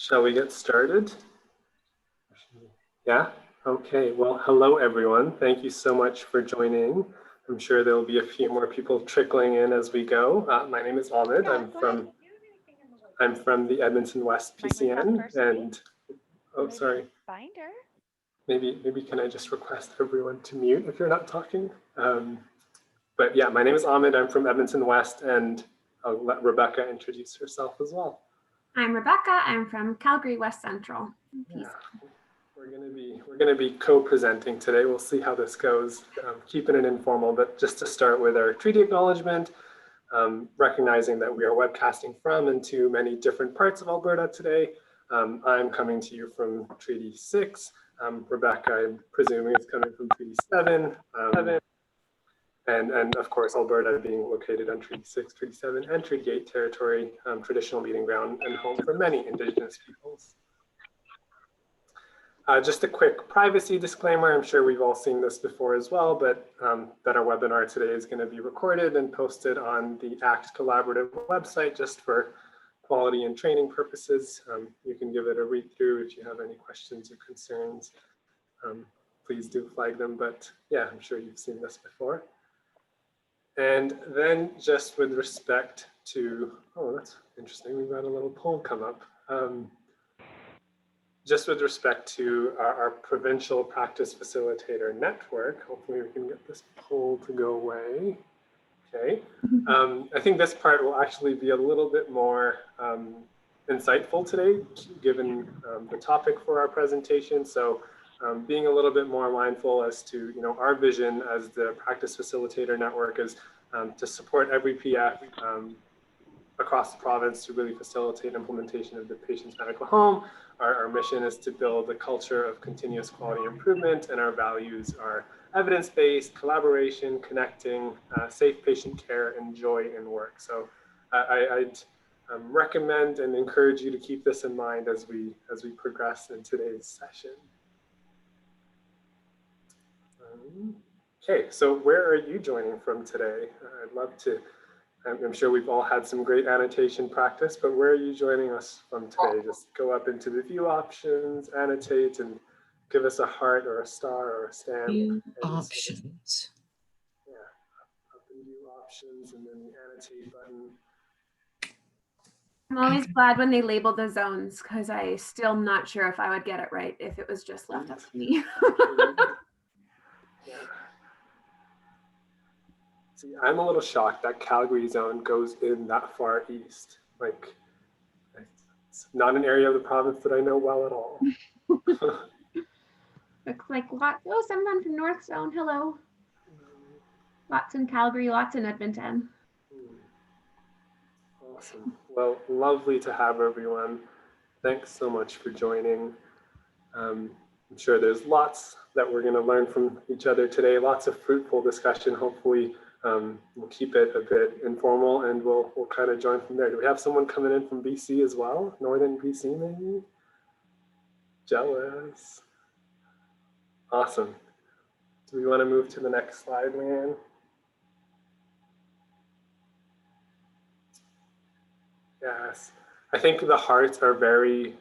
Shall we get started? Yeah? Okay, well, hello everyone. Thank you so much for joining. I'm sure there'll be a few more people trickling in as we go. My name is Ahmed. I'm from the Edmonton West PCN and, oh, sorry. Binder. Maybe can I just request everyone to mute if you're not talking? But yeah, my name is Ahmed. I'm from Edmonton West, and I'll let Rebecca introduce herself as well. I'm Rebecca. I'm from Calgary West Central. Yeah. We're going to be co-presenting today. We'll see how this goes. Keeping it informal, but just to start with our treaty acknowledgement, recognizing that we are webcasting from and to many different parts of Alberta today. I'm coming to you from Treaty 6. Rebecca, I'm presuming, is coming from Treaty 7. And of course, Alberta being located on Treaty 6, Treaty 7, and Treaty 8 territory, traditional meeting ground and home for many Indigenous peoples. Just a quick privacy disclaimer. I'm sure we've all seen this before as well, but that our webinar today is going to be recorded and posted on the ACT Collaborative website just for quality and training purposes. You can give it a read through if you have any questions or concerns. Please do flag them, but yeah, I'm sure you've seen this before. And then just with respect to, oh, that's interesting. We've got a little poll come up. Just with respect to our provincial practice facilitator network, hopefully we can get this poll to go away. Okay. I think this part will actually be a little bit more insightful today, given the topic for our presentation. So being a little bit more mindful as to, our vision as the practice facilitator network is to support every PF across the province to really facilitate implementation of the patient's medical home. Our mission is to build a culture of continuous quality improvement, and our values are evidence-based, collaboration, connecting, safe patient care, and joy in work. So I'd recommend and encourage you to keep this in mind as we progress in today's session. Okay, so where are you joining from today? I'd love to. I'm sure we've all had some great annotation practice, but where are you joining us from today? Just go up into the view options, annotate, and give us a heart or a star or a stamp. View options. Yeah, up in view options and then the annotate button. I'm always glad when they label the zones because I still am not sure if I would get it right if it was just left up to me. Yeah. See, I'm a little shocked that Calgary zone goes in that far east. Like, it's not an area of the province that I know well at all. Looks like lots. Oh, someone from North Zone. Hello. Lots in Calgary, lots in Edmonton. Awesome. Well, lovely to have everyone. Thanks so much for joining. I'm sure there's lots that we're going to learn from each other today. Lots of fruitful discussion. Hopefully, we'll keep it a bit informal, and we'll kind of join from there. Do we have someone coming in from BC as well? Northern BC, maybe? Jealous. Awesome. Do we want to move to the next slide, Leanne? Yes. I think the hearts are very,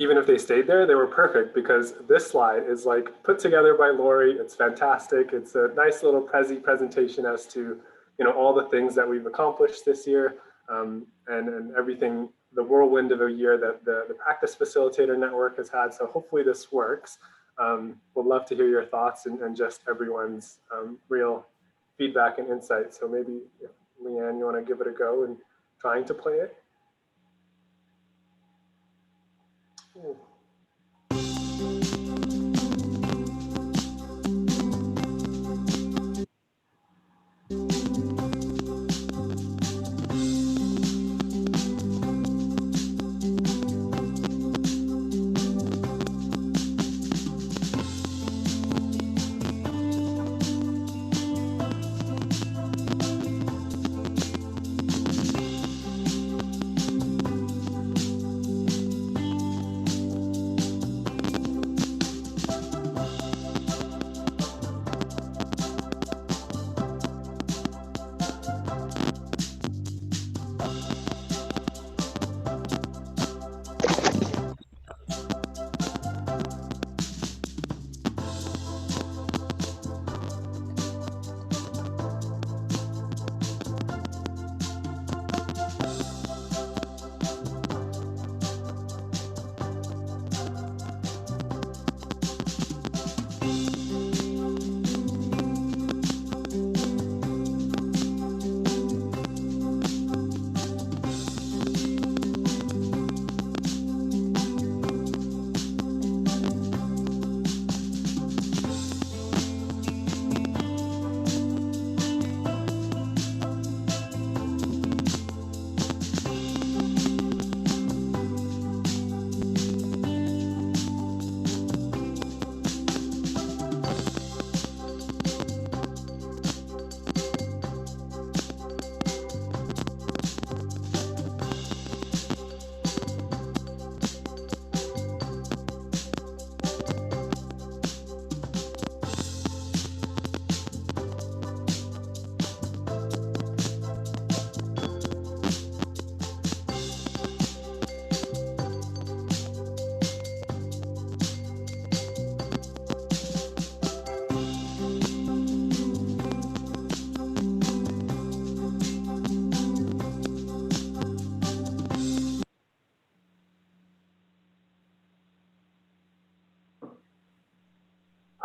even if they stayed there, they were perfect because this slide is like put together by Lori. It's fantastic. It's a nice little presentation as to, all the things that we've accomplished this year and everything, the whirlwind of a year that the practice facilitator network has had. So hopefully this works. We'd love to hear your thoughts and just everyone's real feedback and insight. So maybe if Leanne, you want to give it a go and trying to play it? Ooh.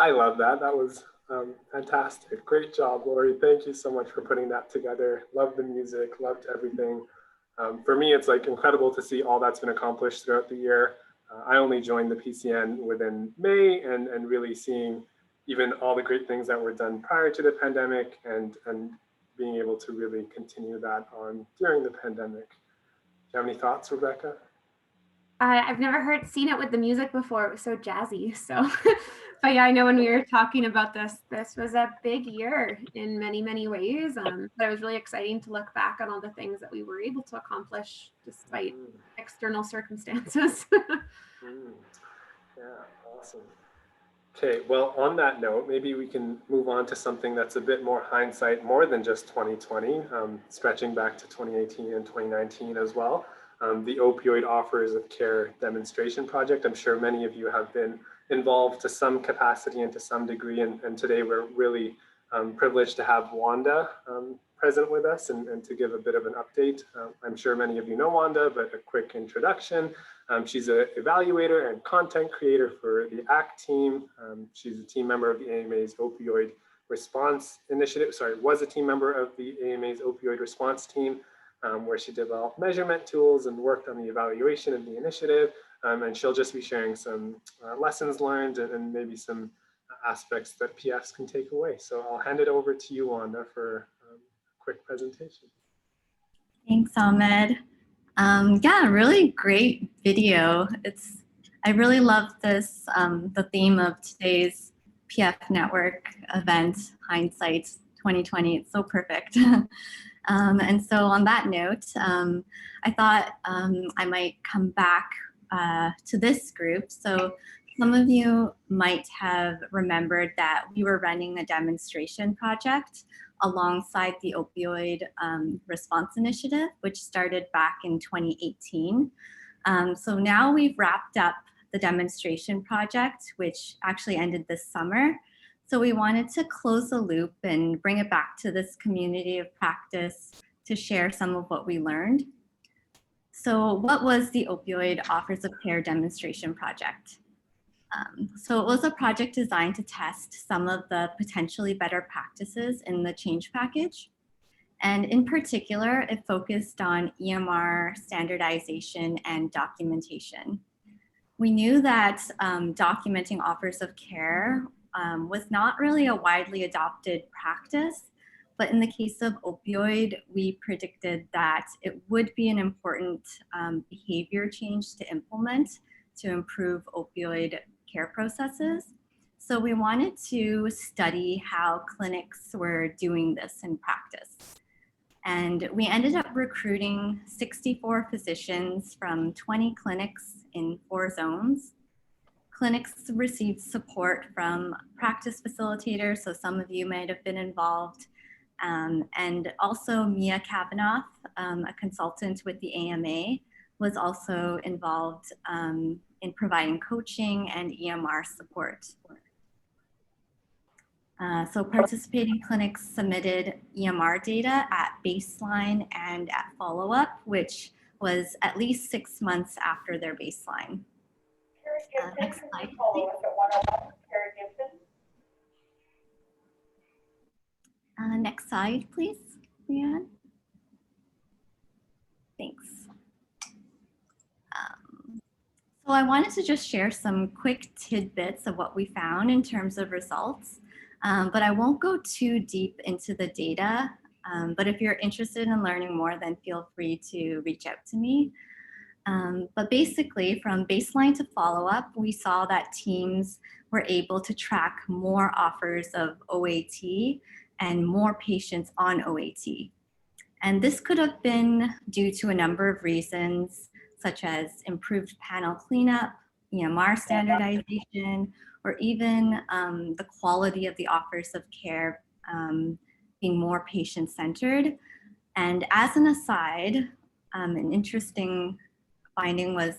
I love that. That was fantastic. Great job, Lori. Thank you so much for putting that together. Loved the music, loved everything. For me, it's like incredible to see all that's been accomplished throughout the year. I only joined the PCN within May, and really seeing even all the great things that were done prior to the pandemic, and being able to really continue that on during the pandemic. Do you have any thoughts, Rebecca? I've never seen it with the music before. It was so jazzy. So, but yeah, I know when we were talking about this was a big year in many, many ways. But it was really exciting to look back on all the things that we were able to accomplish despite external circumstances. Yeah, awesome. Okay, well, on that note, maybe we can move on to something that's a bit more hindsight, more than just 2020, stretching back to 2018 and 2019 as well. The Opioid Offers of Care Demonstration Project. I'm sure many of you have been involved to some capacity and to some degree, and today we're really privileged to have Wanda present with us and to give a bit of an update. I'm sure many of you know Wanda, but a quick introduction. She's an evaluator and content creator for the ACT team. She's a team member of the AMA's Opioid Response Initiative, was a team member of the AMA's Opioid Response team, where she developed measurement tools and worked on the evaluation of the initiative. And she'll just be sharing some lessons learned and maybe some aspects that PFs can take away. So I'll hand it over to you, Wanda, for a quick presentation. Thanks, Ahmed. Yeah, really great video. I really love this, the theme of today's PF Network event, Hindsight 2020. It's so perfect. And so on that note, I thought I might come back to this group. So some of you might have remembered that we were running a demonstration project alongside the Opioid Response Initiative, which started back in 2018. So now we've wrapped up the demonstration project, which actually ended this summer. So we wanted to close the loop and bring it back to this community of practice to share some of what we learned. So what was the Opioid Offers of Care Demonstration Project? So it was a project designed to test some of the potentially better practices in the change package. And in particular, it focused on EMR standardization and documentation. We knew that documenting offers of care was not really a widely adopted practice, but in the case of opioid, we predicted that it would be an important behavior change to implement to improve opioid care processes. So we wanted to study how clinics were doing this in practice. And we ended up recruiting 64 physicians from 20 clinics in 4 zones. Clinics received support from practice facilitators, so some of you might have been involved, and also Mia Kavanaugh, a consultant with the AMA, was also involved in providing coaching and EMR support. So participating clinics submitted EMR data at baseline and at follow-up, which was at least 6 months after their baseline. Next slide, please. Next slide, please, Leanne. Thanks. So I wanted to just share some quick tidbits of what we found in terms of results, but I won't go too deep into the data. But if you're interested in learning more, then feel free to reach out to me. But basically, from baseline to follow-up, we saw that teams were able to track more offers of OAT and more patients on OAT. And this could have been due to a number of reasons, such as improved panel cleanup, EMR standardization, or even the quality of the offers of care being more patient-centered. And as an aside, an interesting finding was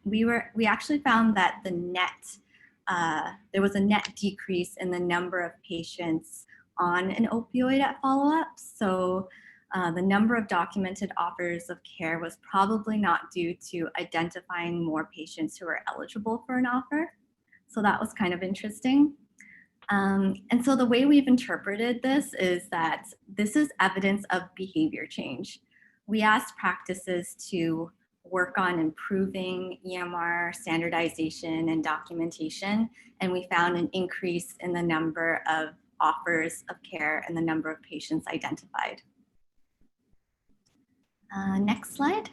we actually found that there was a net decrease in the number of patients on an opioid at follow-up. So the number of documented offers of care was probably not due to identifying more patients who are eligible for an offer. So that was kind of interesting. And so the way we've interpreted this is that this is evidence of behavior change. We asked practices to work on improving EMR standardization and documentation, and we found an increase in the number of offers of care and the number of patients identified. Next slide.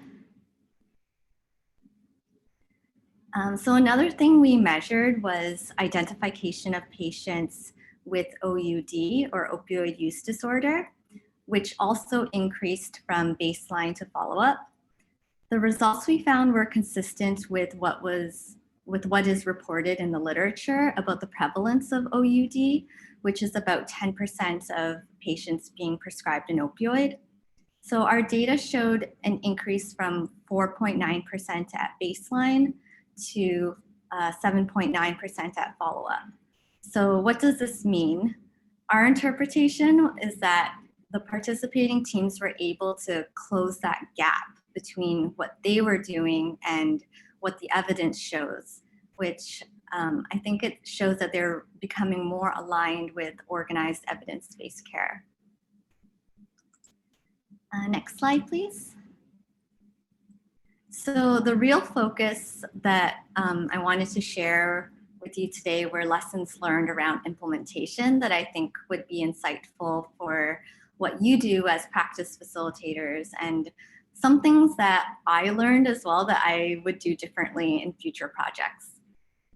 So another thing we measured was identification of patients with OUD, or opioid use disorder, which also increased from baseline to follow-up. The results we found were consistent with what is reported in the literature about the prevalence of OUD, which is about 10% of patients being prescribed an opioid. So our data showed an increase from 4.9% at baseline to 7.9% at follow-up. So what does this mean? Our interpretation is that the participating teams were able to close that gap between what they were doing and what the evidence shows, which I think it shows that they're becoming more aligned with organized evidence-based care. Next slide, please. So the real focus that I wanted to share with you today were lessons learned around implementation that I think would be insightful for what you do as practice facilitators, and some things that I learned as well that I would do differently in future projects.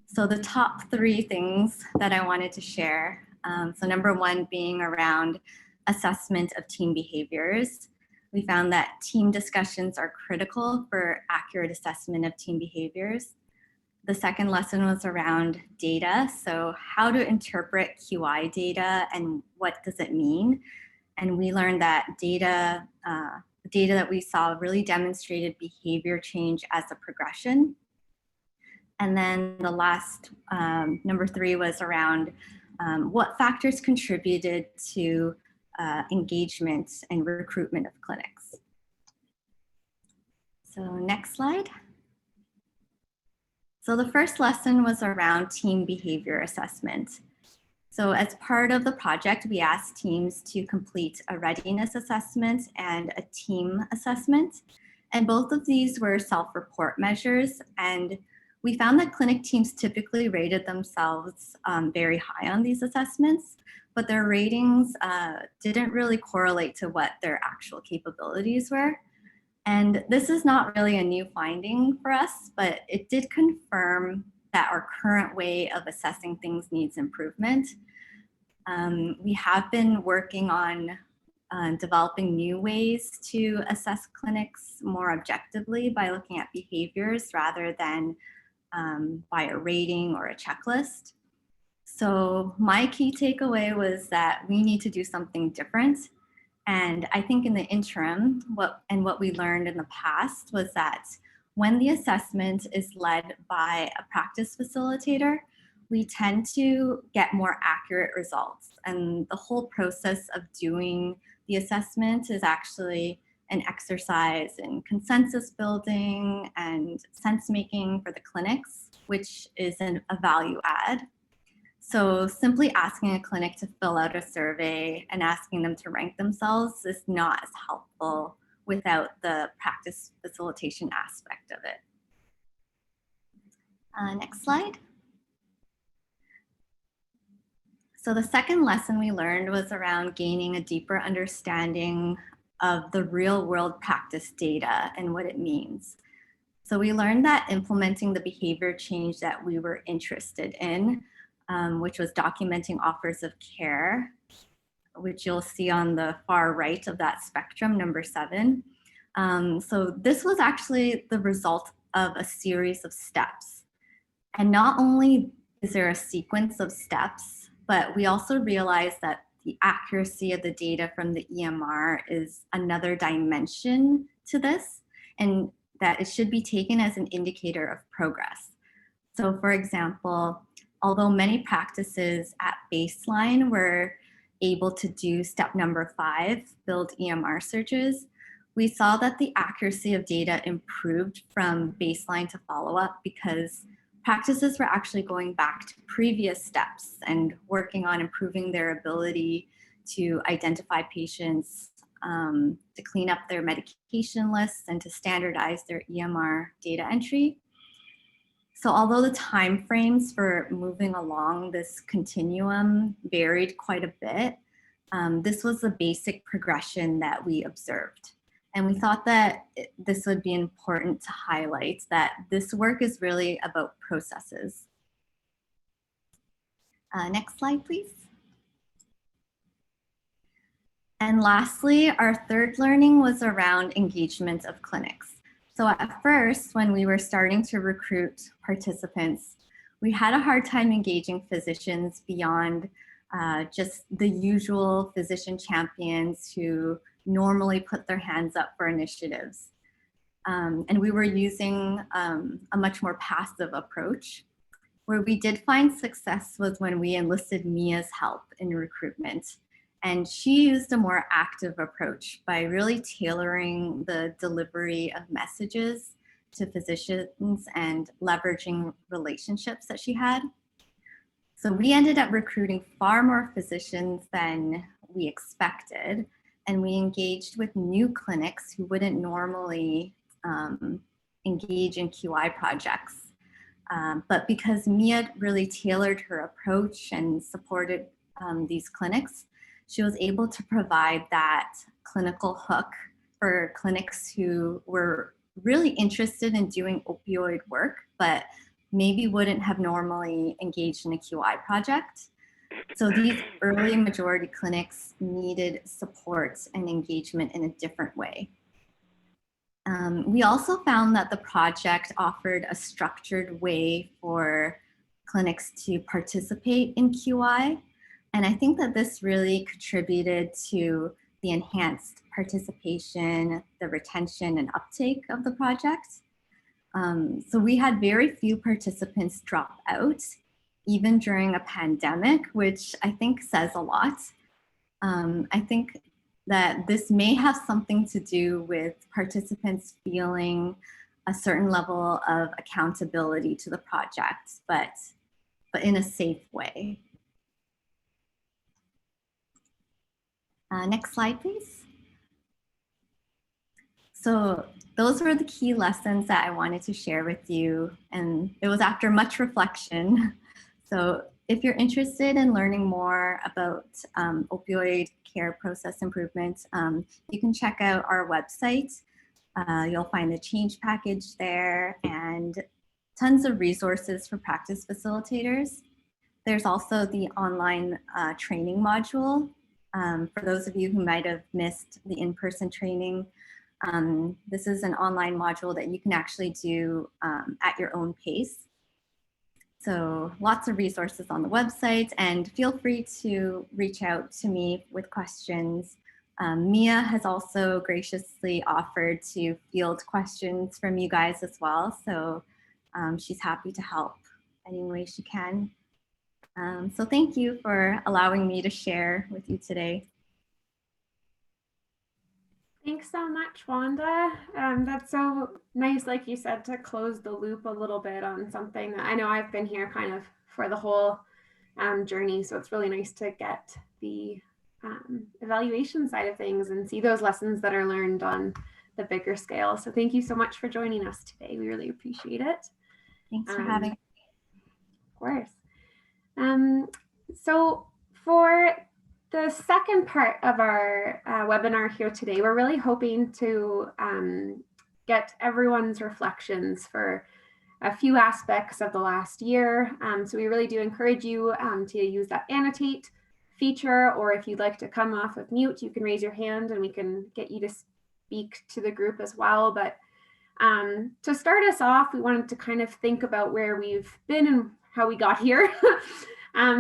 So the top 3 things that I wanted to share. So number 1 being around assessment of team behaviors. We found that team discussions are critical for accurate assessment of team behaviors. The second lesson was around data. So how to interpret QI data and what does it mean? And we learned that the data that we saw really demonstrated behavior change as a progression. And then the last, number 3, was around what factors contributed to engagement and recruitment of clinics. So next slide. So the first lesson was around team behavior assessment. So as part of the project, we asked teams to complete a readiness assessment and a team assessment. And both of these were self-report measures. And we found that clinic teams typically rated themselves very high on these assessments, but their ratings didn't really correlate to what their actual capabilities were. And this is not really a new finding for us, but it did confirm that our current way of assessing things needs improvement. We have been working on developing new ways to assess clinics more objectively by looking at behaviors rather than by a rating or a checklist. So my key takeaway was that we need to do something different. And I think in the interim, what we learned in the past was that when the assessment is led by a practice facilitator, we tend to get more accurate results. And the whole process of doing the assessment is actually an exercise in consensus building and sense making for the clinics, which is a value add. So simply asking a clinic to fill out a survey and asking them to rank themselves is not as helpful without the practice facilitation aspect of it. Next slide. So the second lesson we learned was around gaining a deeper understanding of the real world practice data and what it means. So we learned that implementing the behavior change that we were interested in, which was documenting offers of care, which you'll see on the far right of that spectrum, number 7. So this was actually the result of a series of steps. And not only is there a sequence of steps, but we also realized that the accuracy of the data from the EMR is another dimension to this, and that it should be taken as an indicator of progress. So for example, although many practices at baseline were able to do step number 5, build EMR searches, we saw that the accuracy of data improved from baseline to follow-up because practices were actually going back to previous steps and working on improving their ability to identify patients, to clean up their medication lists, and to standardize their EMR data entry. So although the timeframes for moving along this continuum varied quite a bit, this was the basic progression that we observed. And we thought that this would be important to highlight that this work is really about processes. Next slide, please. And lastly, our third learning was around engagement of clinics. So at first, when we were starting to recruit participants, we had a hard time engaging physicians beyond just the usual physician champions who normally put their hands up for initiatives. And we were using a much more passive approach. Where we did find success was when we enlisted Mia's help in recruitment. And she used a more active approach by really tailoring the delivery of messages to physicians and leveraging relationships that she had. So we ended up recruiting far more physicians than we expected, and we engaged with new clinics who wouldn't normally engage in QI projects. But because Mia really tailored her approach and supported these clinics, she was able to provide that clinical hook for clinics who were really interested in doing opioid work, but maybe wouldn't have normally engaged in a QI project. So these early majority clinics needed support and engagement in a different way. We also found that the project offered a structured way for clinics to participate in QI. And I think that this really contributed to the enhanced participation, the retention and uptake of the project. So we had very few participants drop out, even during a pandemic, which I think says a lot. I think that this may have something to do with participants feeling a certain level of accountability to the project, but in a safe way. Next slide, please. So those were the key lessons that I wanted to share with you, and it was after much reflection. So if you're interested in learning more about opioid care process improvements, you can check out our website. You'll find the change package there and tons of resources for practice facilitators. There's also the online training module. For those of you who might have missed the in-person training, this is an online module that you can actually do at your own pace. So lots of resources on the website, and feel free to reach out to me with questions. Mia has also graciously offered to field questions from you guys as well. So she's happy to help any way she can. So thank you for allowing me to share with you today. Thanks so much, Wanda. That's so nice, like you said, to close the loop a little bit on something that I know I've been here kind of for the whole journey. So it's really nice to get the evaluation side of things and see those lessons that are learned on the bigger scale. So thank you so much for joining us today. We really appreciate it. Thanks for having me. Of course. So for the second part of our webinar here today, we're really hoping to get everyone's reflections for a few aspects of the last year. So we really do encourage you to use that annotate feature, or if you'd like to come off of mute, you can raise your hand and we can get you to speak to the group as well. But to start us off, we wanted to kind of think about where we've been and how we got here.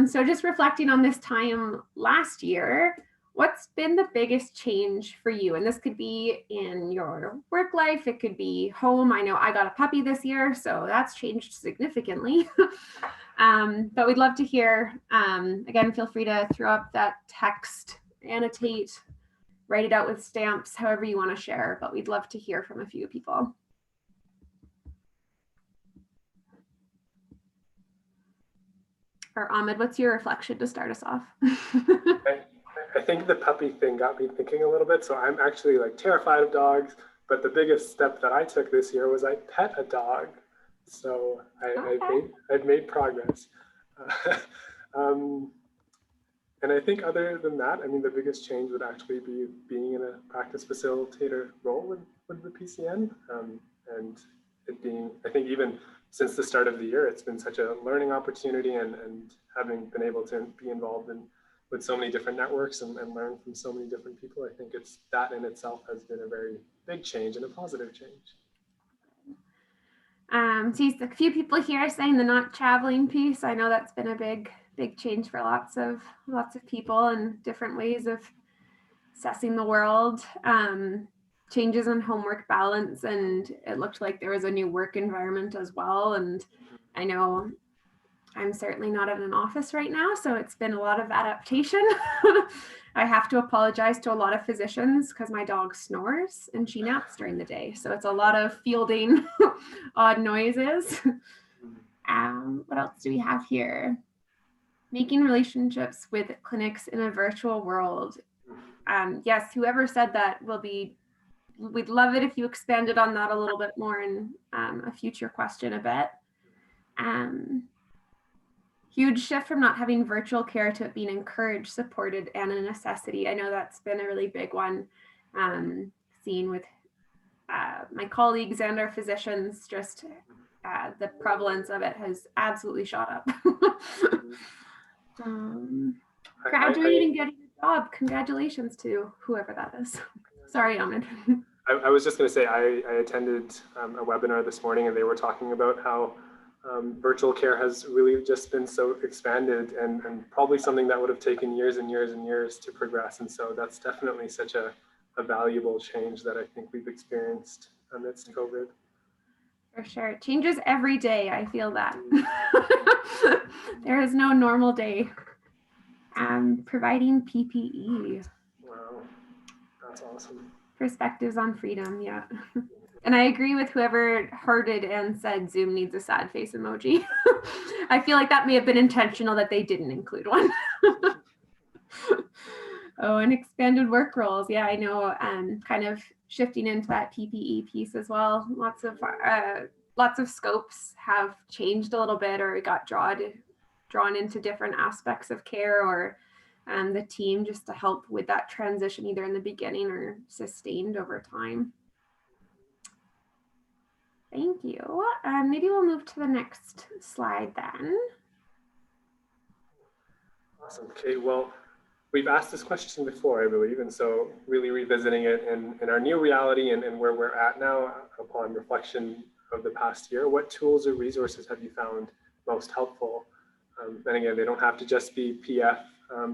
So just reflecting on this time last year, what's been the biggest change for you? And this could be in your work life, it could be home. I know I got a puppy this year, so that's changed significantly. But we'd love to hear, again, feel free to throw up that text, annotate, write it out with stamps, however you want to share, but we'd love to hear from a few people. Or Ahmed, what's your reflection to start us off? I think the puppy thing got me thinking a little bit. So I'm actually like terrified of dogs, but the biggest step that I took this year was I pet a dog. So I've made progress. And I think other than that, I mean, the biggest change would actually be being in a practice facilitator role with the PCN. And it being, I think even since the start of the year, it's been such a learning opportunity, and having been able to be involved with so many different networks and learn from so many different people, I think it's that in itself has been a very big change and a positive change. See a few people here saying the not traveling piece. I know that's been a big change for lots of people, and different ways of assessing the world. Changes in homework balance, and it looked like there was a new work environment as well. And I know I'm certainly not in an office right now, so it's been a lot of adaptation. I have to apologize to a lot of physicians because my dog snores and she naps during the day. So it's a lot of fielding odd noises. What else do we have here? Making relationships with clinics in a virtual world. Yes, whoever said that we'd love it if you expanded on that a little bit more in a future question a bit. Huge shift from not having virtual care to it being encouraged, supported, and a necessity. I know that's been a really big one, seen with my colleagues and our physicians. Just the prevalence of it has absolutely shot up. Graduating and getting a job. Congratulations to whoever that is. Sorry, Ahmed. I was just going to say, I attended a webinar this morning, and they were talking about how virtual care has really just been so expanded, and probably something that would have taken years and years and years to progress. And so that's definitely such a valuable change that I think we've experienced amidst COVID. For sure. It changes every day. I feel that. There is no normal day. Providing PPE. Wow, that's awesome. Perspectives on freedom, yeah. And I agree with whoever heard it and said Zoom needs a sad face emoji. I feel like that may have been intentional that they didn't include one. Oh, and expanded work roles. Yeah, I know. Kind of shifting into that PPE piece as well. Lots of scopes have changed a little bit, or got drawn into different aspects of care, or the team, just to help with that transition, either in the beginning or sustained over time. Thank you. Maybe we'll move to the next slide then. Awesome. Okay, well, we've asked this question before, I believe, and so really revisiting it in our new reality and where we're at now upon reflection of the past year, what tools or resources have you found most helpful? And again, they don't have to just be PF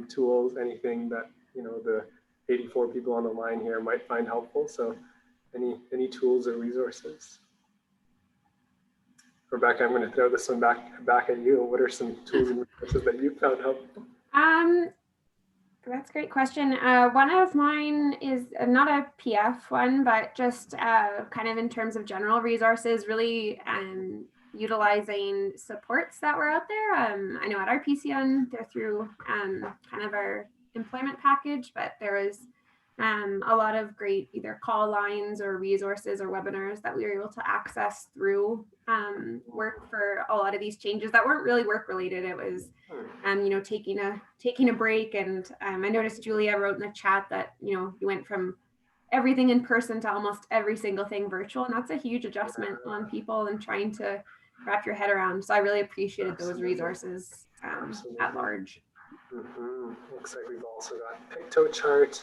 tools, anything that, you know, the 84 people on the line here might find helpful. So any tools or resources? Rebecca, I'm going to throw this one back at you. What are some tools and resources that you found helpful? That's a great question. One of mine is not a PF one, but just kind of in terms of general resources, really utilizing supports that were out there. I know at our PCN, they're through kind of our employment package, but there was a lot of great either call lines or resources or webinars that we were able to access through work for a lot of these changes that weren't really work related. It was, you know, taking a break. And I noticed Julia wrote in the chat that, you know, you went from everything in person to almost every single thing virtual. And that's a huge adjustment on people and trying to wrap your head around. So I really appreciated those resources at large. Mm-hmm. Looks like we've also got PictoChart.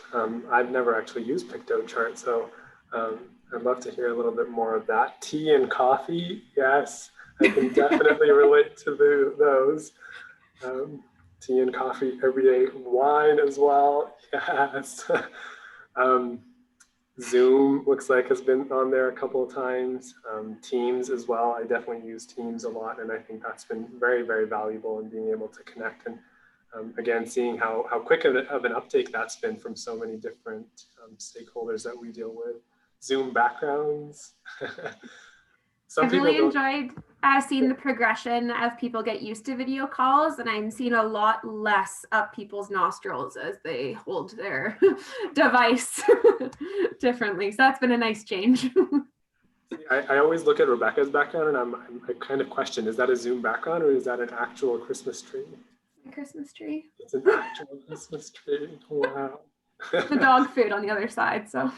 I've never actually used PictoChart, so I'd love to hear a little bit more of that. Tea and coffee, yes, I can definitely relate to those. Tea and coffee every day. Wine as well, yes. Zoom looks like has been on there a couple of times. Teams as well. I definitely use Teams a lot, and I think that's been very, very valuable in being able to connect and again, seeing how quick of an uptake that's been from so many different stakeholders that we deal with. Zoom backgrounds. I've really enjoyed seen the progression of people get used to video calls, and I'm seeing a lot less up people's nostrils as they hold their device differently. So that's been a nice change. I always look at Rebecca's background and I kind of question, is that a Zoom background or is that an actual Christmas tree? My Christmas tree. It's an actual Christmas tree. Wow. The dog food on the other side. So.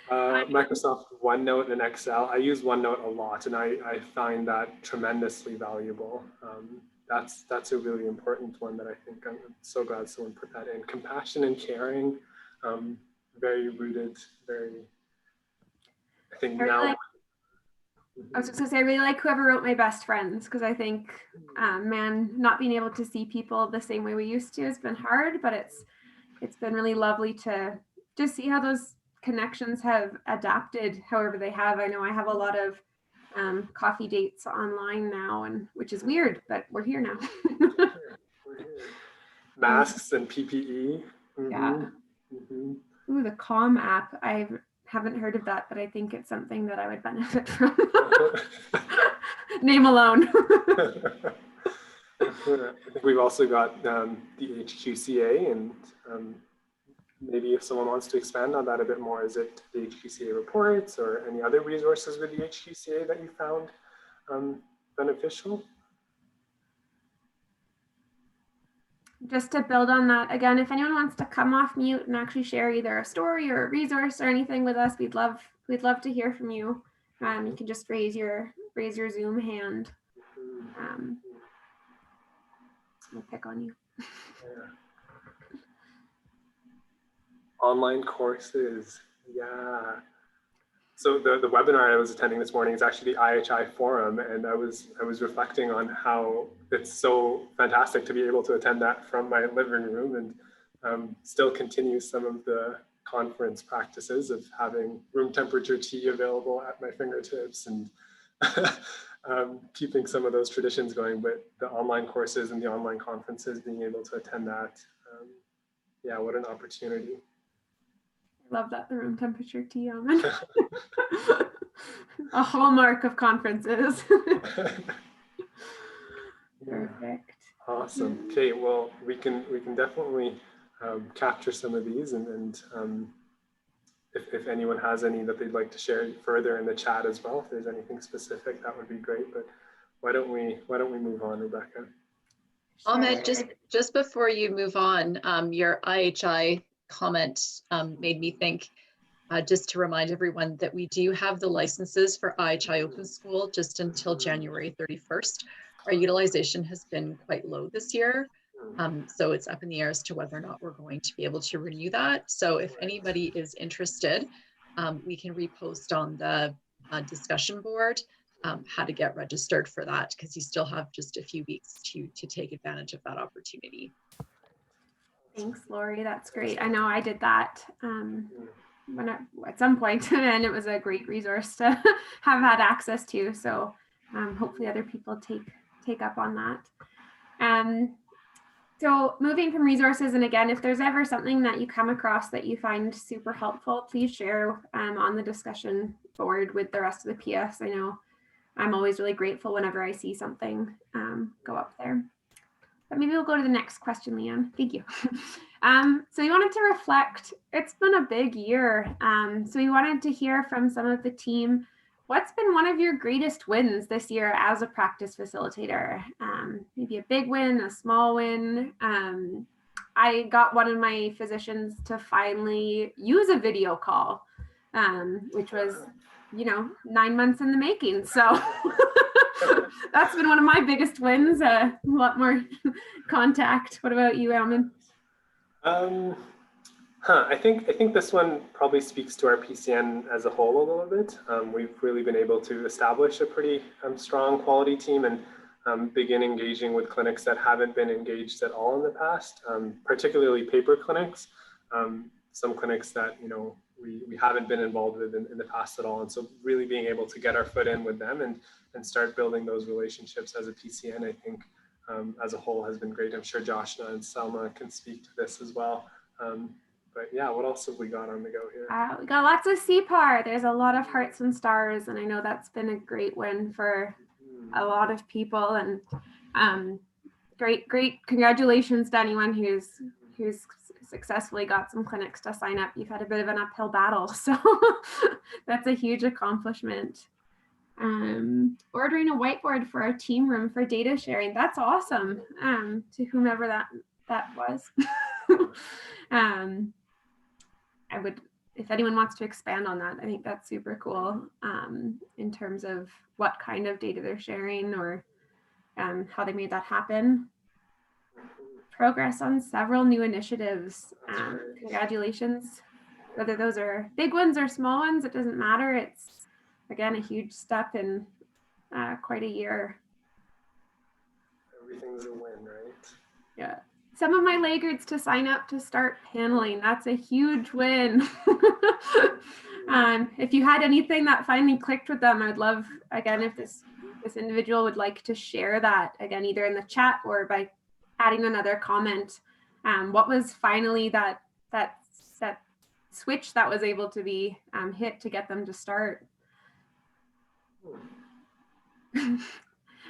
Microsoft OneNote and Excel. I use OneNote a lot, and I find that tremendously valuable. That's a really important one that I think I'm so glad someone put that in. Compassion and caring, very rooted, very, I think now. I was just gonna say, I really like whoever wrote My Best Friends, because I think, man, not being able to see people the same way we used to has been hard, but it's been really lovely to just see how those connections have adapted however they have. I know I have a lot of coffee dates online now, and which is weird, but we're here now. We're here. Masks and PPE. Mm-hmm. Yeah. Mm-hmm. Ooh, the Calm app. I haven't heard of that, but I think it's something that I would benefit from. Name alone. I think we've also got the HQCA, and maybe if someone wants to expand on that a bit more, is it the HQCA reports or any other resources with the HQCA that you found beneficial? Just to build on that, again, if anyone wants to come off mute and actually share either a story or a resource or anything with us, we'd love to hear from you. You can just raise your Zoom hand. I'll pick on you. Yeah. Online courses, yeah. So the webinar I was attending this morning is actually the IHI forum, and I was reflecting on how it's so fantastic to be able to attend that from my living room and still continue some of the conference practices of having room temperature tea available at my fingertips and keeping some of those traditions going. But the online courses and the online conferences, being able to attend that, yeah, what an opportunity. Love that, the room temperature tea, Almond. A hallmark of conferences. Perfect. Awesome. Okay, well, we can definitely capture some of these, and if anyone has any that they'd like to share further in the chat as well, if there's anything specific, that would be great. But why don't we move on, Rebecca? Ahmed, just before you move on, your IHI comment made me think, just to remind everyone that we do have the licenses for IHI Open School just until January 31st. Our utilization has been quite low this year. So it's up in the air as to whether or not we're going to be able to renew that. So if anybody is interested, we can repost on the discussion board how to get registered for that, because you still have just a few weeks to take advantage of that opportunity. Thanks, Lori. That's great. I know I did that at some point, and it was a great resource to have had access to. So hopefully other people take up on that. So moving from resources, and again, if there's ever something that you come across that you find super helpful, please share on the discussion board with the rest of the PS. I know I'm always really grateful whenever I see something go up there. But maybe we'll go to the next question, Leanne. Thank you. So we wanted to reflect, it's been a big year. So we wanted to hear from some of the team, what's been one of your greatest wins this year as a practice facilitator? Maybe a big win, a small win. I got one of my physicians to finally use a video call, which was, 9 months in the making. So that's been one of my biggest wins. A lot more contact. What about you, Almond? I think this one probably speaks to our PCN as a whole a little bit. We've really been able to establish a pretty strong quality team and begin engaging with clinics that haven't been engaged at all in the past, particularly paper clinics. Some clinics that we haven't been involved with in the past at all, and so really being able to get our foot in with them and start building those relationships as a PCN, I think as a whole has been great. I'm sure Joshna and Selma can speak to this as well. But yeah, what else have we got on the go here? We got lots of CPAR. There's a lot of hearts and stars, and I know that's been a great win for a lot of people. And great congratulations to anyone who's successfully got some clinics to sign up. You've had a bit of an uphill battle, so that's a huge accomplishment. Ordering a whiteboard for our team room for data sharing. That's awesome. To whomever that was. I would, if anyone wants to expand on that, I think that's super cool, in terms of what kind of data they're sharing or how they made that happen. Progress on several new initiatives. Congratulations. Whether those are big ones or small ones, it doesn't matter. It's, again, a huge step in quite a year. Everything's a win, right? Yeah. Some of my laggards to sign up to start paneling. That's a huge win. If you had anything that finally clicked with them, I'd love, again, if this individual would like to share that, again, either in the chat or by adding another comment. What was finally that switch that was able to be hit to get them to start?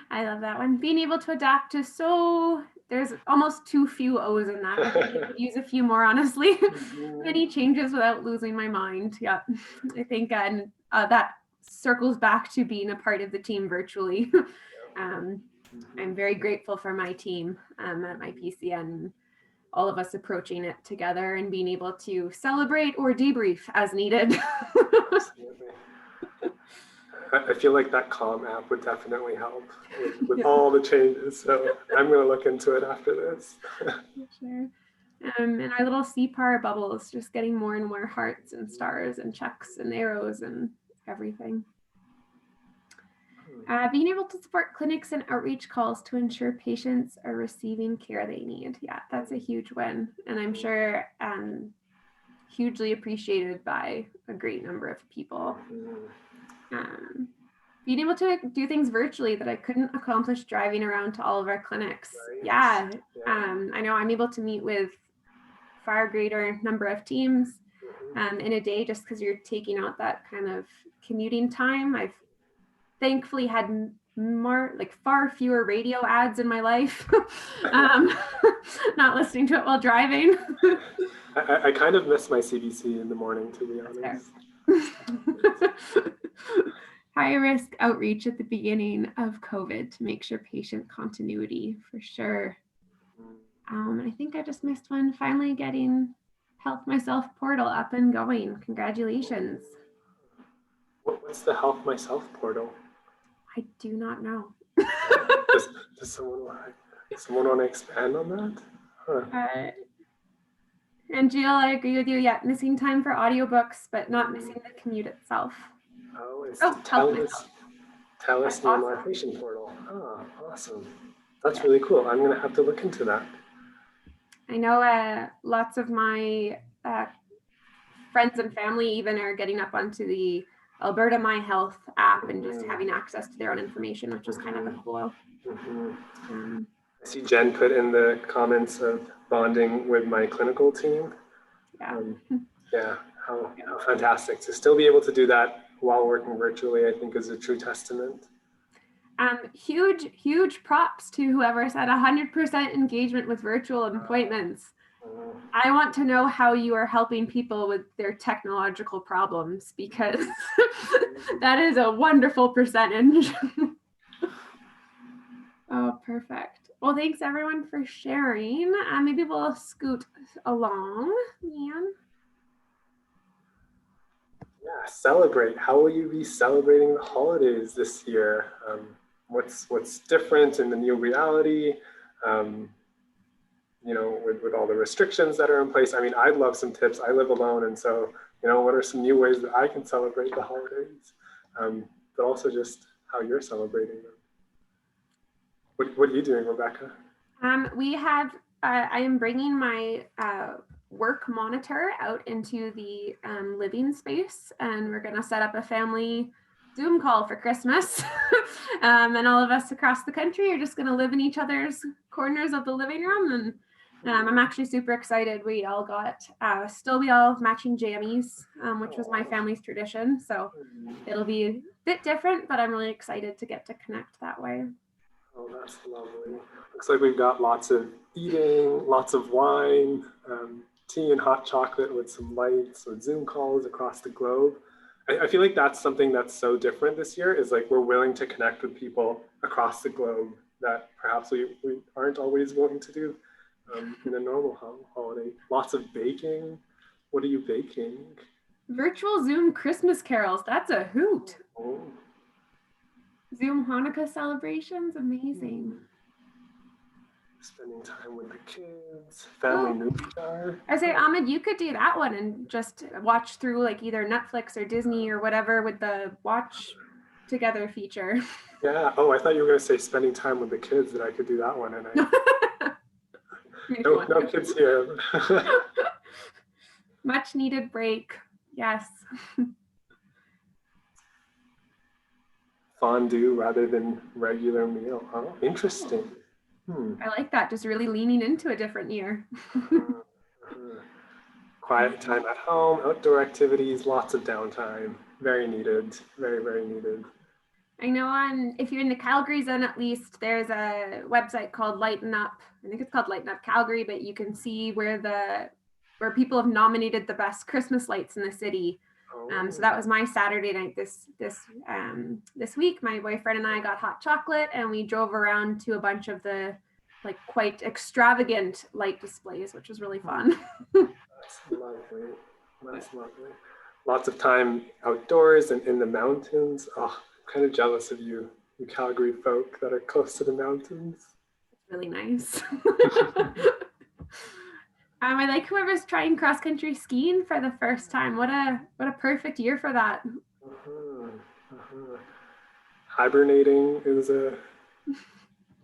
I love that one. Being able to adapt to there's almost too few O's in that. I could use a few more, honestly. Many changes without losing my mind. Yeah, I think that circles back to being a part of the team virtually. I'm very grateful for my team at my PCN, all of us approaching it together and being able to celebrate or debrief as needed. Absolutely. I feel like that Calm app would definitely help with all the changes. So I'm going to look into it after this. Sure. And our little CPAR bubbles, just getting more and more hearts and stars and checks and arrows and everything. Being able to support clinics and outreach calls to ensure patients are receiving care they need. Yeah, that's a huge win. And I'm sure hugely appreciated by a great number of people. Being able to do things virtually that I couldn't accomplish driving around to all of our clinics. Right. Yeah. I know I'm able to meet with far greater number of teams in a day just because you're taking out that kind of commuting time. I've thankfully had far fewer radio ads in my life. Not listening to it while driving. I kind of miss my CBC in the morning, to be honest. High risk outreach at the beginning of COVID to make sure patient continuity, for sure. I think I just missed one. Finally getting Health Myself portal up and going. Congratulations. What's the Health Myself portal? I do not know. Does someone want to expand on that? Huh. And Jill, I agree with you. Yeah, missing time for audiobooks, but not missing the commute itself. TELUS Newmark patient portal. Oh, awesome. That's really cool. I'm going to have to look into that. I know lots of my friends and family even are getting up onto the Alberta My Health app and just having access to their own information, which is kind of a cool. I see Jen put in the comments of bonding with my clinical team. Yeah. How fantastic. To still be able to do that while working virtually, I think is a true testament. Huge props to whoever said 100% engagement with virtual appointments. I want to know how you are helping people with their technological problems, because that is a wonderful percentage. Oh, perfect. Well, thanks everyone for sharing. Maybe we'll scoot along, Leanne. Yeah, celebrate. How will you be celebrating the holidays this year? What's different in the new reality? With all the restrictions that are in place. I mean, I'd love some tips. I live alone, and so, what are some new ways that I can celebrate the holidays? But also just how you're celebrating them. What are you doing, Rebecca? I am bringing my work monitor out into the living space, and we're going to set up a family Zoom call for Christmas. And all of us across the country are just going to live in each other's corners of the living room and I'm actually super excited. We all got we all have matching jammies, which was my family's tradition. So it'll be a bit different, but I'm really excited to get to connect that way. Oh, that's lovely. Looks like we've got lots of eating, lots of wine, tea and hot chocolate with some lights, with Zoom calls across the globe. I feel like that's something that's so different this year, is like we're willing to connect with people across the globe that perhaps we aren't always willing to do in a normal holiday. Lots of baking. What are you baking? Virtual Zoom Christmas carols. That's a hoot. Oh. Zoom Hanukkah celebrations. Amazing. Spending time with the kids. Family New Year. I say, Ahmed, you could do that one and just watch through like either Netflix or Disney or whatever with the watch together feature. Yeah. Oh, I thought you were going to say spending time with the kids, that I could do that one. And no kids here. Much needed break. Yes. Fondue rather than regular meal. Oh, interesting. I like that. Just really leaning into a different year. Quiet time at home, outdoor activities, lots of downtime. Very needed. Very, very needed. I know if you're in the Calgary zone, at least, there's a website called Lighten Up. I think it's called Lighten Up Calgary, but you can see where people have nominated the best Christmas lights in the city. So that was my Saturday night this week. My boyfriend and I got hot chocolate and we drove around to a bunch of the like quite extravagant light displays, which was really fun. That's lovely. That's lovely. Lots of time outdoors and in the mountains. Oh, I'm kind of jealous of you Calgary folk that are close to the mountains. It's really nice. I like whoever's trying cross-country skiing for the first time. What a perfect year for that. Hibernating is a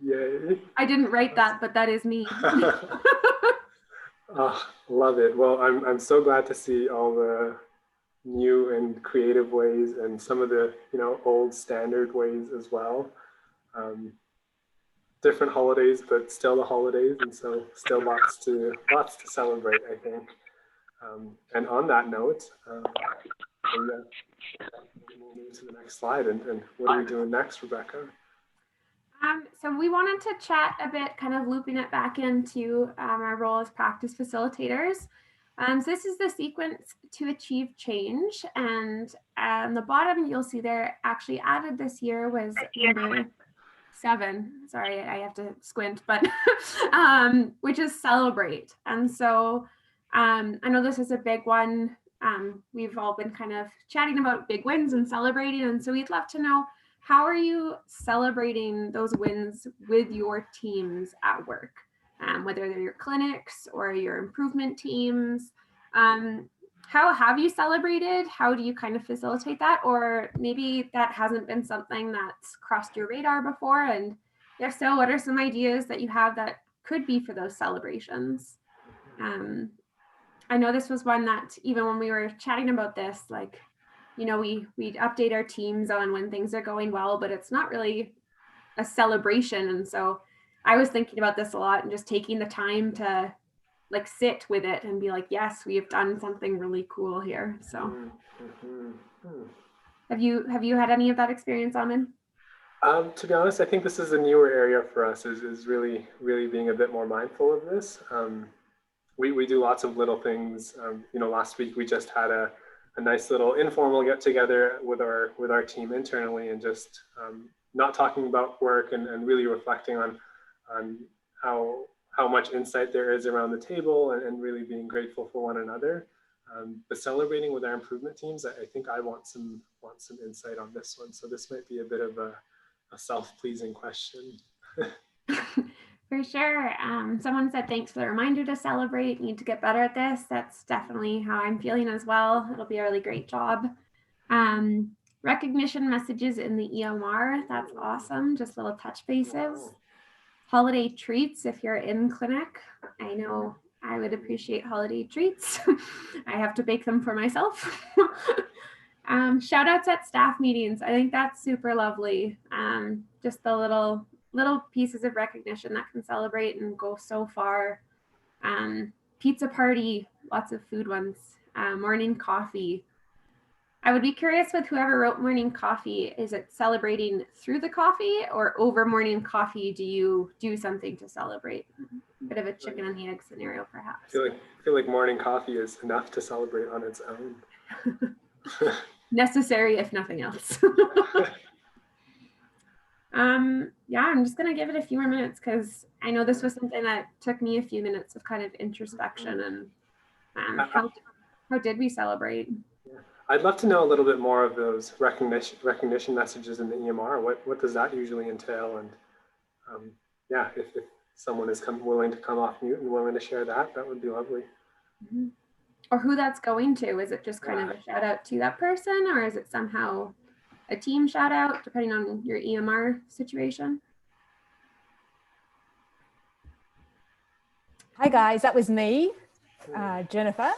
yay. I didn't write that, but that is me. Oh, love it. Well, I'm so glad to see all the new and creative ways and some of the old standard ways as well. Different holidays, but still the holidays, and so still lots to celebrate, I think. And on that note, we'll move to the next slide. And what are we doing next, Rebecca? So we wanted to chat a bit, kind of looping it back into our role as practice facilitators. So this is the sequence to achieve change, and on the bottom you'll see there actually added this year was number 7, sorry, I have to squint, but which is celebrate. And so I know this is a big one. We've all been kind of chatting about big wins and celebrating. And so we'd love to know, how are you celebrating those wins with your teams at work? Whether they're your clinics or your improvement teams. How have you celebrated? How do you kind of facilitate that? Or maybe that hasn't been something that's crossed your radar before. And if so, what are some ideas that you have that could be for those celebrations? I know this was one that even when we were chatting about this, like, we'd update our teams on when things are going well, but it's not really a celebration. And so I was thinking about this a lot and just taking the time to like sit with it and be like, yes, we have done something really cool here. So have you had any of that experience, Amin? To be honest, I think this is a newer area for us, is really being a bit more mindful of this. We do lots of little things. Last week we just had a nice little informal get together with our team internally, and just not talking about work and really reflecting on how much insight there is around the table, and really being grateful for one another. But celebrating with our improvement teams, I think I want some insight on this one. So this might be a bit of a self-pleasing question. For sure. Someone said, thanks for the reminder to celebrate. Need to get better at this. That's definitely how I'm feeling as well. It'll be a really great job. Recognition messages in the EMR. That's awesome. Just little touch bases. Wow. Holiday treats if you're in clinic. I know I would appreciate holiday treats. I have to bake them for myself. Shout outs at staff meetings. I think that's super lovely. Just the little pieces of recognition that can celebrate and go so far. pizza party, lots of food ones, morning coffee. I would be curious with whoever wrote morning coffee, is it celebrating through the coffee, or over morning coffee, do you do something to celebrate? A bit of a chicken and the egg scenario, perhaps. I feel like morning coffee is enough to celebrate on its own. Necessary, if nothing else. Yeah, I'm just gonna give it a few more minutes because I know this was something that took me a few minutes of kind of introspection and how did we celebrate? I'd love to know a little bit more of those recognition messages in the EMR. What does that usually entail? And yeah, if someone is willing to come off mute and willing to share that, that would be lovely. Mm-hmm. Or who that's going to. Is it just kind of a shout out to that person, or is it somehow a team shout out, depending on your EMR situation? Hi guys, that was me, Jennifer.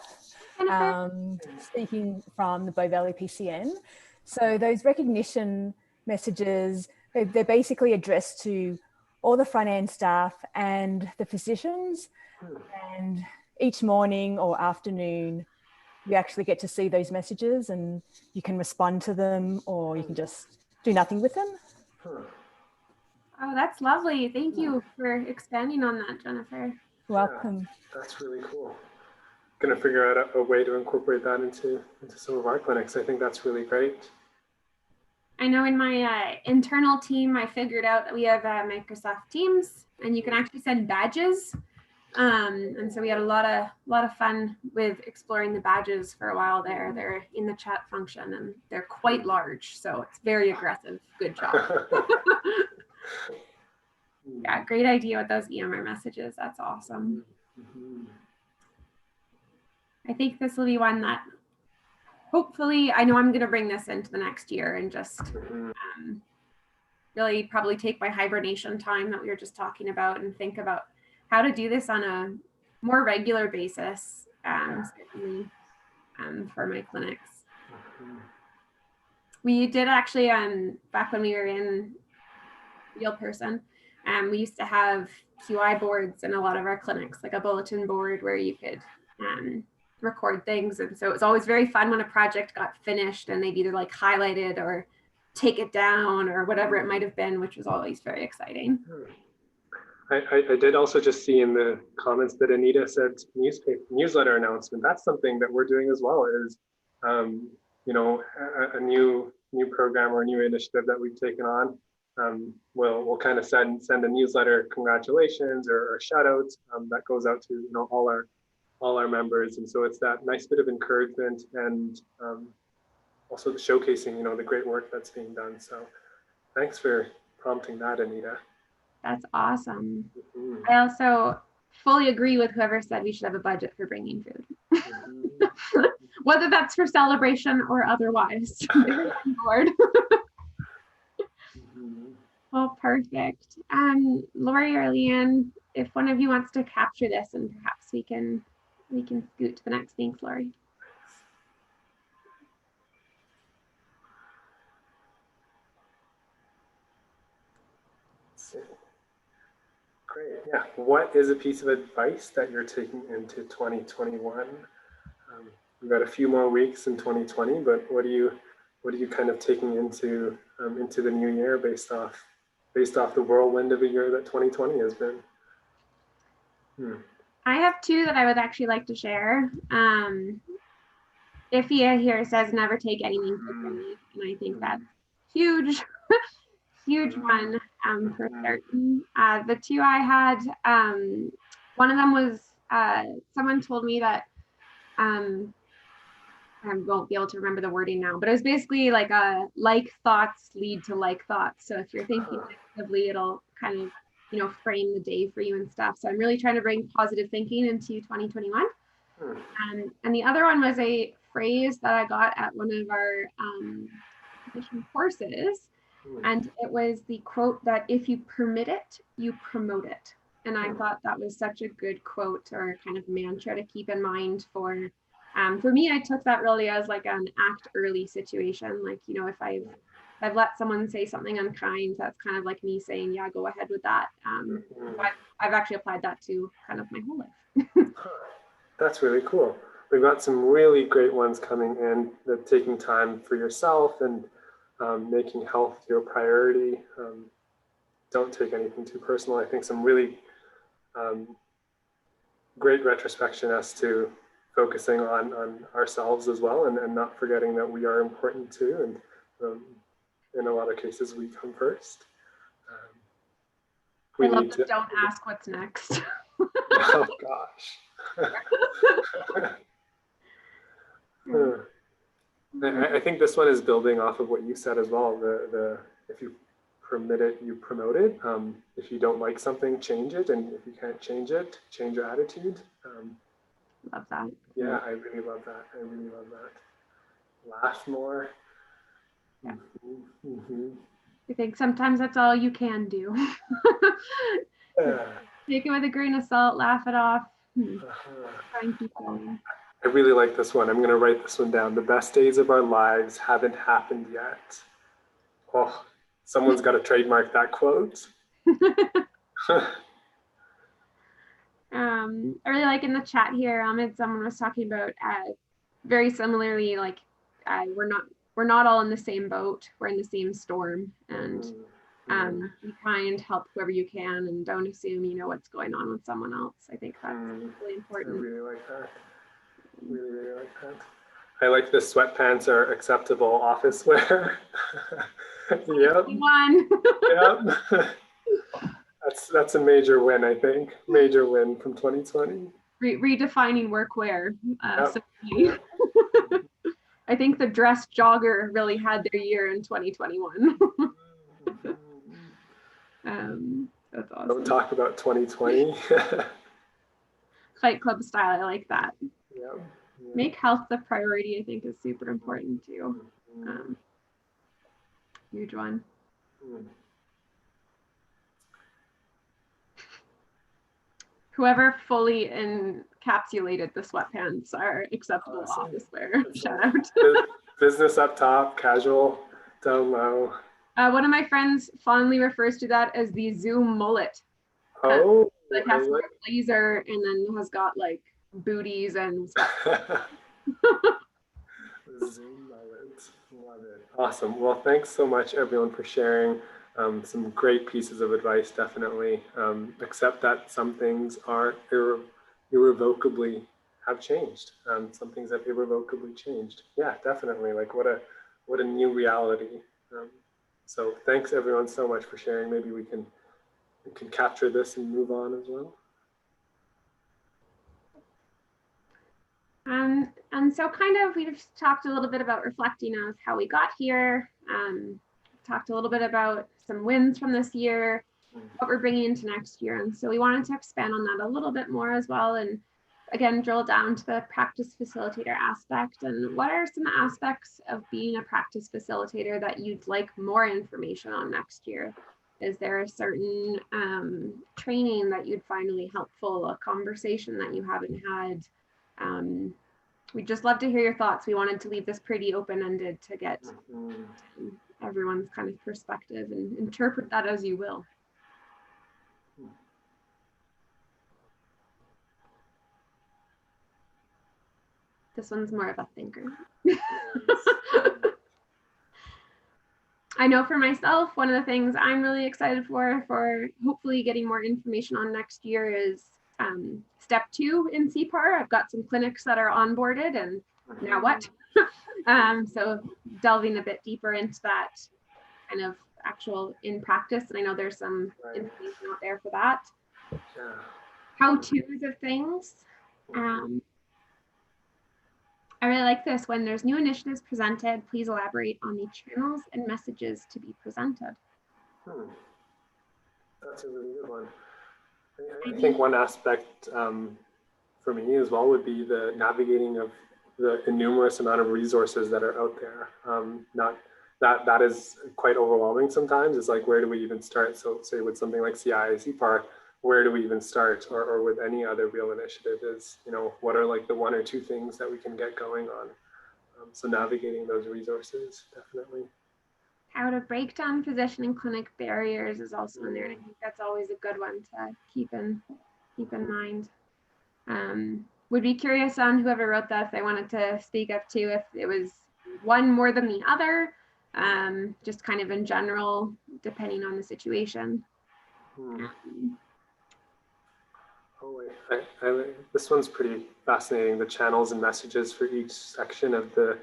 Jennifer. Speaking from the Bow Valley PCN. So those recognition messages, they're basically addressed to all the front end staff and the physicians. And each morning or afternoon, you actually get to see those messages and you can respond to them, or you can just do nothing with them. Oh, that's lovely. Thank you for expanding on that, Jennifer. Welcome. Yeah, that's really cool. Going to figure out a way to incorporate that into some of our clinics. I think that's really great. I know in my internal team, I figured out that we have Microsoft Teams, and you can actually send badges. And so we had a lot of fun with exploring the badges for a while there. They're in the chat function and they're quite large, so it's very aggressive. Good job. Yeah, great idea with those EMR messages. That's awesome. I think this will be one that hopefully, I know I'm going to bring this into the next year and just really probably take my hibernation time that we were just talking about and think about how to do this on a more regular basis, certainly for my clinics. We did actually, back when we were in real person, we used to have QI boards in a lot of our clinics, like a bulletin board where you could record things. And so it was always very fun when a project got finished and they'd either like highlight it or take it down or whatever it might have been, which was always very exciting. I did also just see in the comments that Anita said newsletter announcement. That's something that we're doing as well, is you know, a new program or a new initiative that we've taken on. We'll kind of send a newsletter congratulations or shout outs that goes out to, you know, all our members. And so it's that nice bit of encouragement and also the showcasing, you know, the great work that's being done. So thanks for prompting that, Anita. That's awesome. I also fully agree with whoever said we should have a budget for bringing food. Whether that's for celebration or otherwise. They're on board. Well, perfect. Lori or Leanne, if one of you wants to capture this, and perhaps we can scoot to the next. Thanks, Lori. Great. Yeah. What is a piece of advice that you're taking into 2021? We've got a few more weeks in 2020, but what are you kind of taking into the new year based off the whirlwind of a year that 2020 has been? I have two that I would actually like to share. Iphia here says never take anything for granted, and I think that's huge. Huge one for certain. The two I had, one of them was someone told me that I won't be able to remember the wording now, but it was basically like like thoughts lead to like thoughts. So if you're thinking negatively, it'll kind of, you know, frame the day for you and stuff. So I'm really trying to bring positive thinking into 2021. And the other one was a phrase that I got at one of our physician courses. And it was the quote that if you permit it, you promote it. And I thought that was such a good quote or kind of mantra to keep in mind for me. I took that really as like an act early situation. Like, you know, if I've let someone say something unkind, that's kind of like me saying, yeah, go ahead with that. I've actually applied that to kind of my whole life. That's really cool. We've got some really great ones coming in, that taking time for yourself and making health your priority. Don't take anything too personal. I think some really great retrospection as to focusing on ourselves as well, and not forgetting that we are important too. And in a lot of cases, we come first. I love the don't ask what's next. Oh gosh. I think this one is building off of what you said as well. The if you permit it, you promote it. If you don't like something, change it, and if you can't change it, change your attitude. Love that. Yeah, I really love that. I really love that. Laugh more. Yeah. Mm-hmm. I think sometimes that's all you can do. Take it with a grain of salt, laugh it off. Try and keep going. I really like this one. I'm going to write this one down. The best days of our lives haven't happened yet. Oh, someone's got to trademark that quote. I really like in the chat here, someone was talking about very similarly, like we're not all in the same boat. We're in the same storm, and be kind, help whoever you can, and don't assume you know what's going on with someone else. I think that's really important. I really like that. Really, really like that. I like the sweatpants are acceptable office wear. Yep. Yep. That's a major win, I think. Major win from 2020. Redefining workwear. Yep. I think the dress jogger really had their year in 2021. That's awesome. Don't talk about 2020. Fight Club style, I like that. Yep. Make health the priority, I think, is super important too. Huge one. Whoever fully encapsulated the sweatpants are acceptable office wear. Shout out. Business up top, casual down low. One of my friends fondly refers to that as the Zoom mullet. Oh, like has a blazer and then has got like booties and stuff. Zoom mullet. Love it. Awesome. Well, thanks so much, everyone, for sharing. Some great pieces of advice, definitely. Accept that some things are irrevocably have changed. Some things have irrevocably changed. Yeah, definitely. Like what a new reality. So thanks everyone so much for sharing. Maybe we can capture this and move on as well. And so kind of we've talked a little bit about reflecting on how we got here. Talked a little bit about some wins from this year, what we're bringing into next year. And so we wanted to expand on that a little bit more as well. And again, drill down to the practice facilitator aspect. And what are some aspects of being a practice facilitator that you'd like more information on next year? Is there a certain training that you'd find really helpful, a conversation that you haven't had? We'd just love to hear your thoughts. We wanted to leave this pretty open-ended to get everyone's kind of perspective and interpret that as you will. This one's more of a thinker. I know for myself, one of the things I'm really excited for hopefully getting more information on next year is step 2 in CPAR. I've got some clinics that are onboarded, and now what? So delving a bit deeper into that kind of actual in practice. And I know there's some information out there for that. How-tos of things. I really like this. When there's new initiatives presented, please elaborate on the channels and messages to be presented. That's a really good one. I think one aspect for me as well would be the navigating of the numerous amount of resources that are out there. That is quite overwhelming sometimes. It's like, where do we even start? So say with something like CPAR, where do we even start? Or with any other real initiative is, what are like the 1 or 2 things that we can get going on? So navigating those resources, definitely. How to break down physician and clinic barriers is also in there. And I think that's always a good one to keep in mind. Would be curious on whoever wrote that if they wanted to speak up to if it was one more than the other, just kind of in general, depending on the situation. Oh, this one's pretty fascinating. The channels and messages for each section of the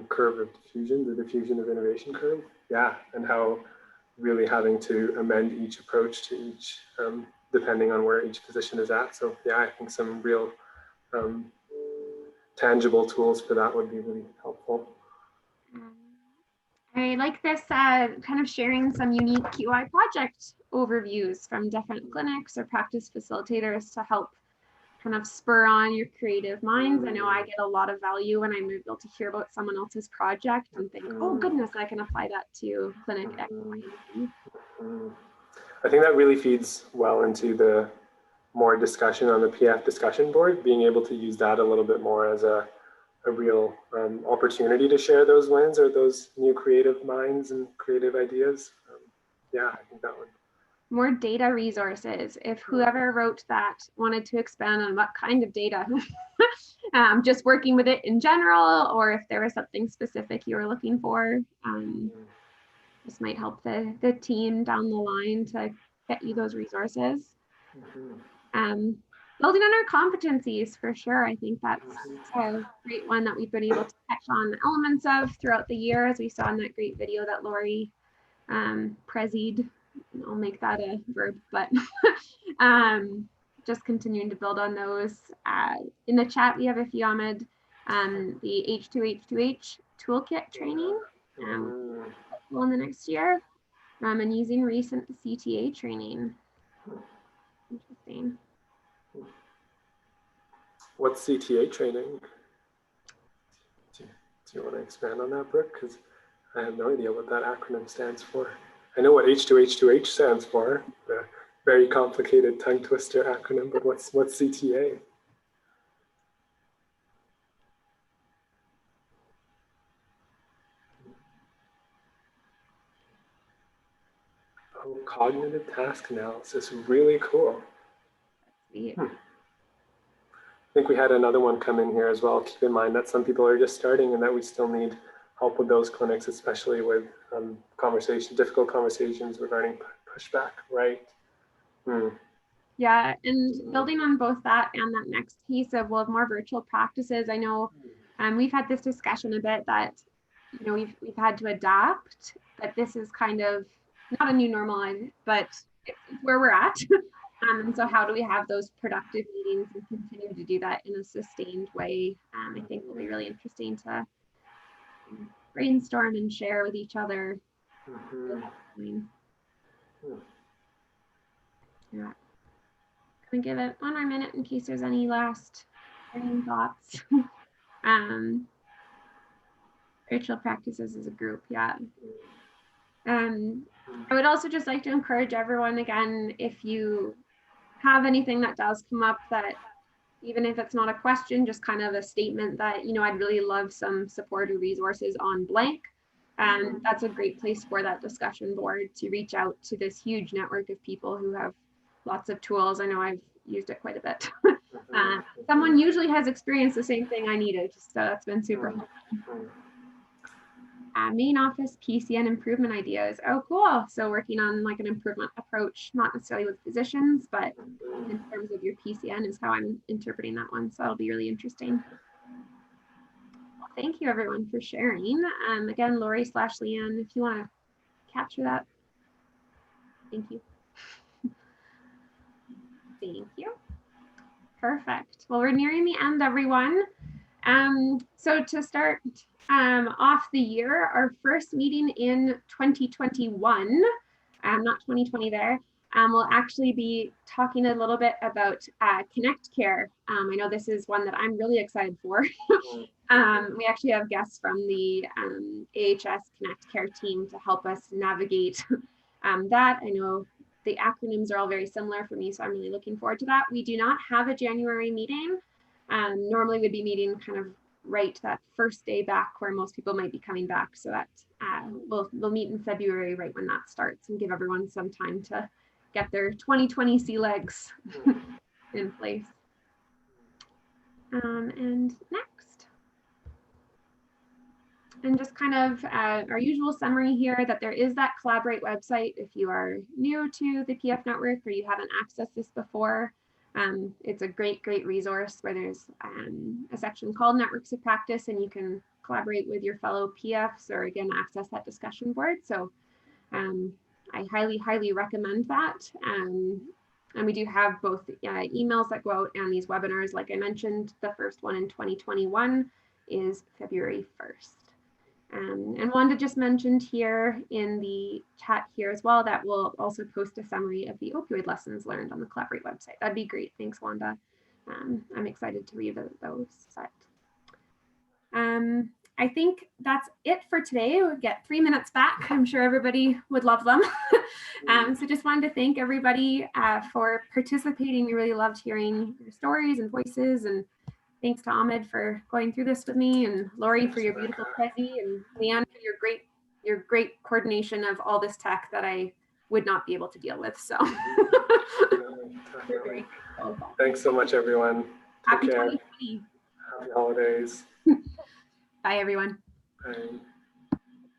curve of diffusion, the diffusion of innovation curve. Yeah, and how really having to amend each approach to each, depending on where each position is at. So yeah, I think some real tangible tools for that would be really helpful. I like this kind of sharing some unique QI project overviews from different clinics or practice facilitators to help kind of spur on your creative minds. I know I get a lot of value when I'm able to hear about someone else's project and think, oh goodness, I can apply that to clinic X, Y, and Z. I think that really feeds well into the more discussion on the PF discussion board, being able to use that a little bit more as a real opportunity to share those wins or those new creative minds and creative ideas. Yeah, I think that would. More data resources. If whoever wrote that wanted to expand on what kind of data, just working with it in general, or if there was something specific you were looking for, this might help the team down the line to get you those resources. Building on our competencies for sure. I think that's a great one that we've been able to touch on elements of throughout the year, as we saw in that great video that Lori presied. I'll make that a verb, but just continuing to build on those. In the chat, we have a few, Ahmed, the H2H2H toolkit training well in the next year, and using recent CTA training. Interesting. What's CTA training? Do you want to expand on that, Brooke? Because I have no idea what that acronym stands for. I know what H2H2H stands for, the very complicated tongue twister acronym, but what's CTA? Oh, cognitive task analysis, really cool. I think we had another one come in here as well. Keep in mind that some people are just starting and that we still need help with those clinics, especially with difficult conversations regarding pushback, right? Yeah, and building on both that and that next piece of more virtual practices. I know we've had this discussion a bit that we've had to adapt, but this is kind of not a new normal, but it's where we're at. And so how do we have those productive meetings and continue to do that in a sustained way? I think will be really interesting to brainstorm and share with each other. Yeah. Gonna give it 1 more minute in case there's any last burning thoughts. Virtual practices as a group, yeah. I would also just like to encourage everyone again, if you have anything that does come up, that even if it's not a question, just kind of a statement that, I'd really love some support or resources on blank. That's a great place for that discussion board to reach out to this huge network of people who have lots of tools. I know I've used it quite a bit. Someone usually has experienced the same thing I needed, so that's been super helpful. Main office PCN improvement ideas. Oh, cool. So working on like an improvement approach, not necessarily with physicians, but in terms of your PCN is how I'm interpreting that one. So that'll be really interesting. Well, thank you everyone for sharing. Again, Lori/Leanne, if you want to capture that. Thank you. Thank you. Perfect. Well, we're nearing the end, everyone. So to start off the year, our first meeting in 2021, not 2020 there, we'll actually be talking a little bit about Connect Care. I know this is one that I'm really excited for. We actually have guests from the AHS Connect Care team to help us navigate that. I know the acronyms are all very similar for me, so I'm really looking forward to that. We do not have a January meeting. Normally we'd be meeting kind of right that first day back where most people might be coming back. So that we'll meet in February right when that starts and give everyone some time to get their 2020 sea legs in place. And next. And just kind of our usual summary here that there is that Collaborate website if you are new to the PF network or you haven't accessed this before. It's a great resource where there's a section called Networks of Practice, and you can collaborate with your fellow PFs or again access that discussion board. So I highly recommend that. And we do have both emails that go out and these webinars. Like I mentioned, the first one in 2021 is February 1st. And Wanda just mentioned here in the chat here as well that we'll also post a summary of the opioid lessons learned on the Collaborate website. That'd be great. Thanks, Wanda. I'm excited to revisit those. But, I think that's it for today. We'll get 3 minutes back. I'm sure everybody would love them. So just wanted to thank everybody for participating. We really loved hearing your stories and voices, and thanks to Ahmed for going through this with me, and Lori for your beautiful prezi, and Leanne for your great coordination of all this tech that I would not be able to deal with. So we're very grateful. Thanks so much, everyone. Happy Take care. 2020. Happy holidays. Bye, everyone. Bye.